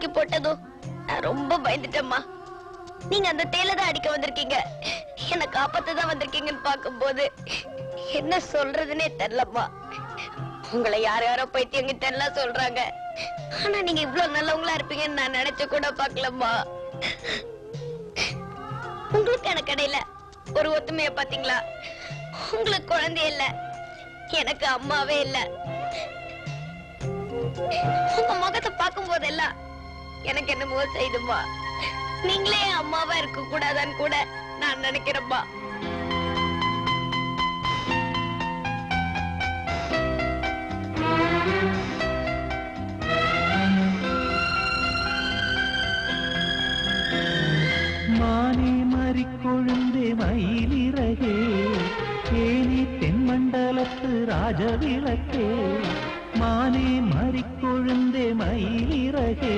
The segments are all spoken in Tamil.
தூக்கி போட்டதும் நான் ரொம்ப பயந்துட்டேம்மா. நீங்க அந்த தேயிலை அடிக்க வந்திருக்கீங்க, என்ன காப்பாத்ததான் வந்திருக்கீங்கன்னு பாக்கும்போது என்ன சொல்றதுன்னே தெரியலம்மா. உங்களை யார் யாரோ பைத்தியங்கிட்ட எல்லாம் சொல்றாங்க, ஆனா நீங்க இவ்வளவு நல்லவங்களா இருப்பீங்கன்னு நான் நினைச்சு கூட பாக்கலம்மா. உங்களுக்கு எனக்கு இடையில ஒரு ஒத்துமைய பாத்தீங்களா? உங்களுக்கு குழந்தை இல்ல, எனக்கு அம்மாவே இல்ல. உங்க முகத்தை பார்க்கும் போதெல்லாம் எனக்கு என்னமோ செய்துமா. நீங்களே அம்மாவா இருக்க கூடாதான்னு கூட நான் நினைக்கிறேன்பா. மானே மறி கொழுந்தே மயிலிறகே, ஏனி தென்மண்டலத்து ராஜவிளக்கே. மானே மறி கொழுந்தே மயிலிறகே,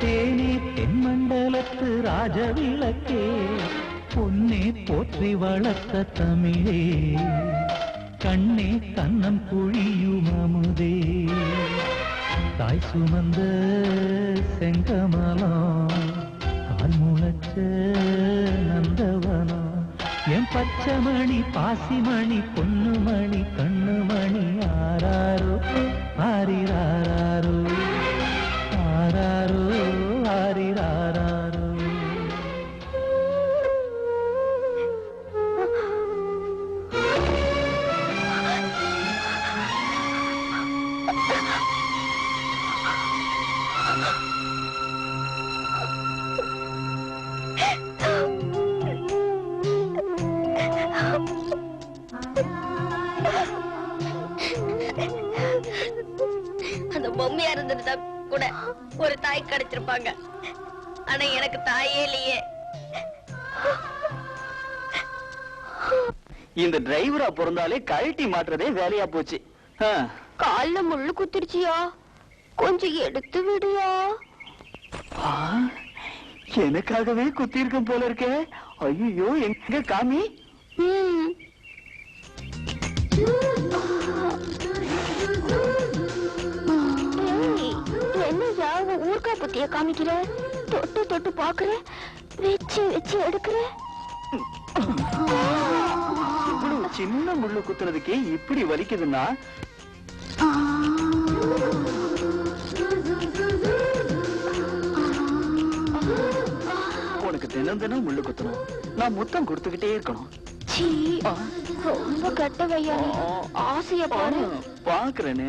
தேனே தென்மண்டலத்து ராஜவிளக்கே. பொன்னே போற்றி வளர்த்த தமிழே, கண்ணே கண்ணம் குழியும் அமுதே. தாய் சுமந்த செங்கமலம், கால் முளைச்ச நந்தவனம். என் பச்சைமணி பாசிமணி பொன்னுமணி கண்ணுமணி ஆராரோ ஆரிராரோ ஆராரோ ஆரிராரோ. அந்த பொம்மையா இருந்திருந்தா கூட ஒரு தாய் கிடைச்சிருப்பாங்க, ஆனா எனக்கு தாயே இல்லையே. இந்த டிரைவரா பிறந்தாலே கழட்டி மாட்டுறதே வேலையா போச்சு. கால்ல முள்ளு குத்திருச்சியா, கொஞ்சம் எடுத்து விடுயா. எனக்காகவே குத்தி இருக்கும் போல இருக்கே. ஐயோ, எங்க காமி? என்னையா ஊர்கா பத்திய காமிக்கிற? தொட்டு தொட்டு பாக்குற, வச்சு வச்சு எடுக்கிற. இவ்வளவு சின்ன முள்ளு குத்துறதுக்கே இப்படி வலிக்குதுன்னா உனக்கு தினம் தினம் முள்ளு குத்தணும், நான் முத்தம் கொடுத்துக்கிட்டே இருக்கணும். ரொம்ப கெட்டவையா, ஆசைய பாரு. பாக்குறேன்னு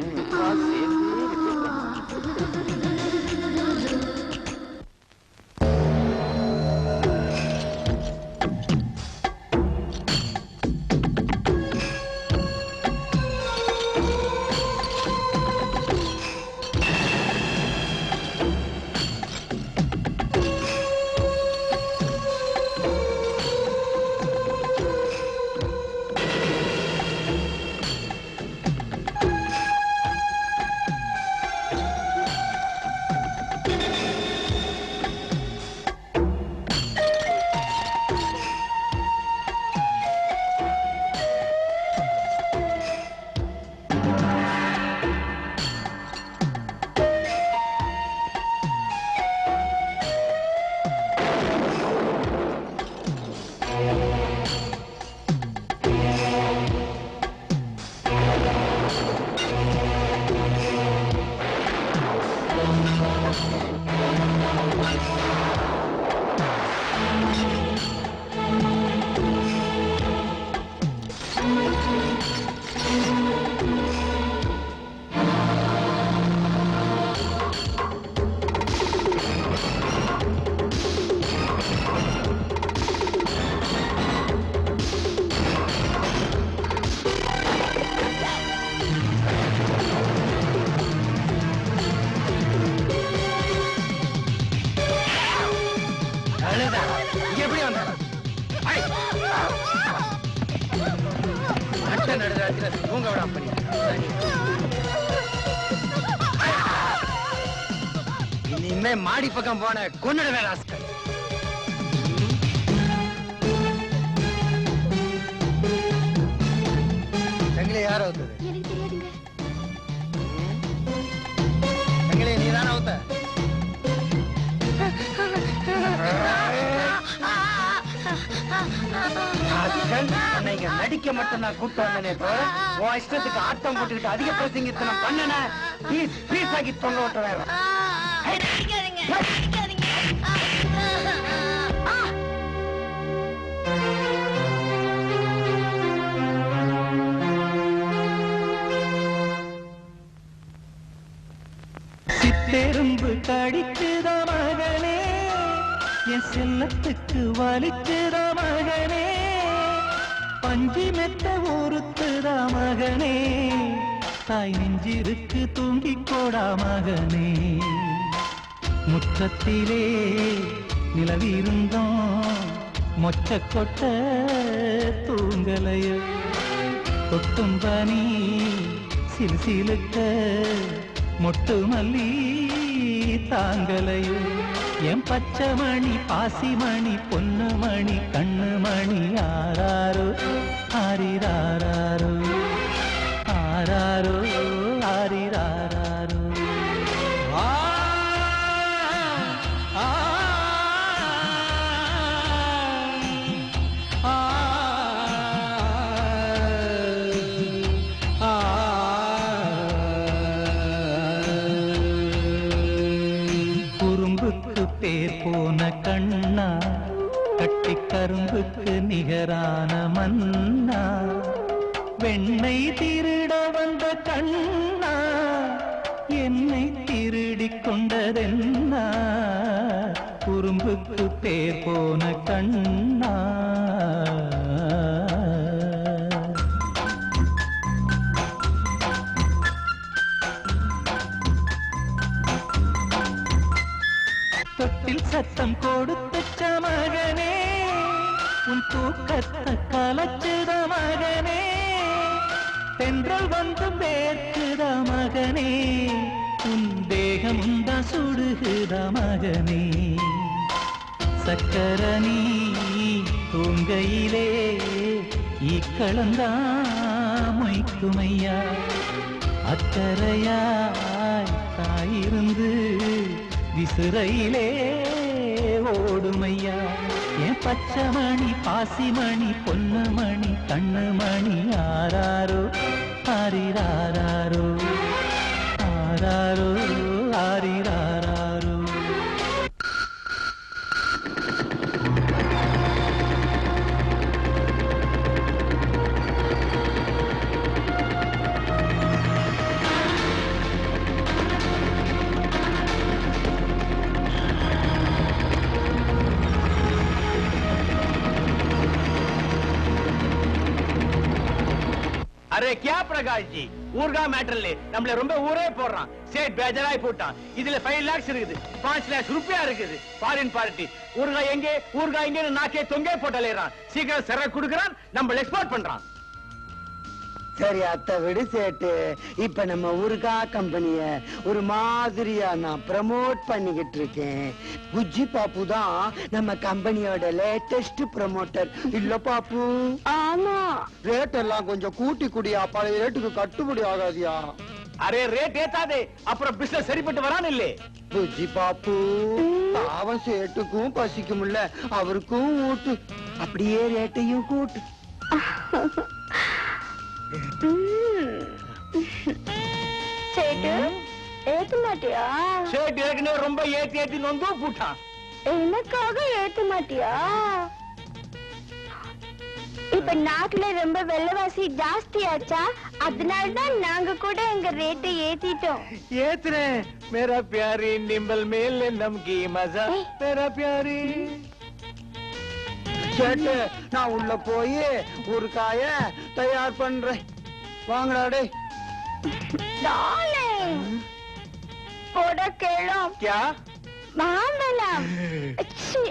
இனிமே மாடி பக்கம் போன கொன்னுடுவேன் ராஸ்கல். சங்கிலி யார் அவுத்தது? எனக்கு தெரியாதுங்க. சங்கிலி நீதான அவுத்த? இங்க நடிக்க மட்டும் நான் கூட்டு வந்தனே தவிர உன் இஷ்டத்துக்கு ஆட்டம் போட்டுக்கிட்டு அதிக பிரசங்கித்தனம் பண்ணன பீஸ் பீஸ் ஆக்கி தொங்க ஓட்ட வேற அடிக்காதீங்க, அடிக்காதீங்க. சித்தெரும்பு கடிக்குதா மகனே, என் செல்லத்துக்கு வலிக்குதா மகனே, பஞ்சு மெத்த ஊருத்துதா மகனே, தாய் நெஞ்சிருக்கு தூங்கிக்கோடா மகனே. முற்றத்திலே நிலவிருந்தோம் மொச்ச கொட்ட தூங்கலையோ, கொட்டும் பனி சிலுசிலுக்க மொட்டு மல்லி தாங்கலையோ, என் பச்சை மணி பாசிமணி பொன்னு மணி கண்ணு மணி ஆராரோ ஆரிராரோ ஆராரோ ஆரிராரோ. ஆ ஆ ஆ ஆ. குறும்புக்கு பேர் போன கண்ணா, கட்டி கரும்புக்கு நிகரான மன்னா, வெண்ணை திருட வந்த கண்ணா, என்னை திருடிக் கொண்டதென்னா, குறும்புக்கு பேர் போன கண்ணா. தொட்டில் சத்தம் கொடுத்த மகனே, உன் தூக்கத்தை கலச்சுத மகனே, தென்றல் வந்து வேர்க்குத மகனே, உன் தேகம் தான் சுடுகுத மகனே. சக்கரணி தூங்கையிலே ஈக்களந்தா மொய்க்குமையா, அக்கறையாய் தாயிருந்து விசுரையிலே ஓடுமையா, என் பச்சை மணி பாசிமணி பொன்னு மணி கண்ணு மணி ஆராரோ ஆரிராரோ ஆராரோ ஆரிராரோ. அரே क्या प्रकाश जी, ஊர்கா மேட்டர்ல நம்மள ரொம்ப ஊரே போடுறான். சேட் பேஜராய் போட்டான். இதுல 5 lakhs இருக்குது, 5 lakhs ரூபாய் இருக்குது. ஃபாரின் பார்ட்டி ஊர்கா எங்கன்னு நாக்கே தொங்கே போட்டலேறான். சீக்கிரம் சர குடுக்குறான், நம்ம எக்ஸ்போர்ட் பண்றான். சரி அத்தை விடு சேட்டு. இப்ப நம்ம ஊருக்கா கம்பெனிய ஒரு மாதிரியா நான் ப்ரமோட் பண்ணிக்கிட்டு இருக்கேன். குஜ்ஜி பாப்பு தான் நம்ம கம்பெனியோட லேட்டஸ்ட் ப்ரமோட்டர். இல்ல பாப்பு? ஆமா. ரேட் எல்லாம் கொஞ்சம் கூட்டி குடியா, பழைய ரேட்டுக்கு கட்டுப்படி ஆகாதியா. அரே ரேட் ஏத்தாதே, அப்புறம் பிசினஸ் சரிப்பட்டு வரான் இல்லே. குஜ்ஜி பாப்பு பாவம் சேட்டுக்கும் பசிக்கும்ல, அவருக்கும் ஊட்டு, அப்படியே ரேட்டையும் கூட்டு. சேட்டு ஏத்த மாட்டியா? சேட் ஏற்கனவே ரொம்ப ஏத்தி நொந்து போட்டான். எனக்காக ஏத்த மாட்டியா? இப்ப நாட்டுல ரொம்ப விலைவாசி ஜாஸ்தி ஆச்சா, அதனாலதான் நாங்க கூட எங்க ரேட்டை ஏத்திட்டோம். ஏத்துனே மேரா பியாரி நிம்பல் மேல் நம்கி மஜா மேரா பியாரி. சேட்டு நான் உள்ள போய் ஒரு காய தயார் பண்றேன். வாங்கடா டே. போட கேளும். क्या மாம்பழம். ச்சீ.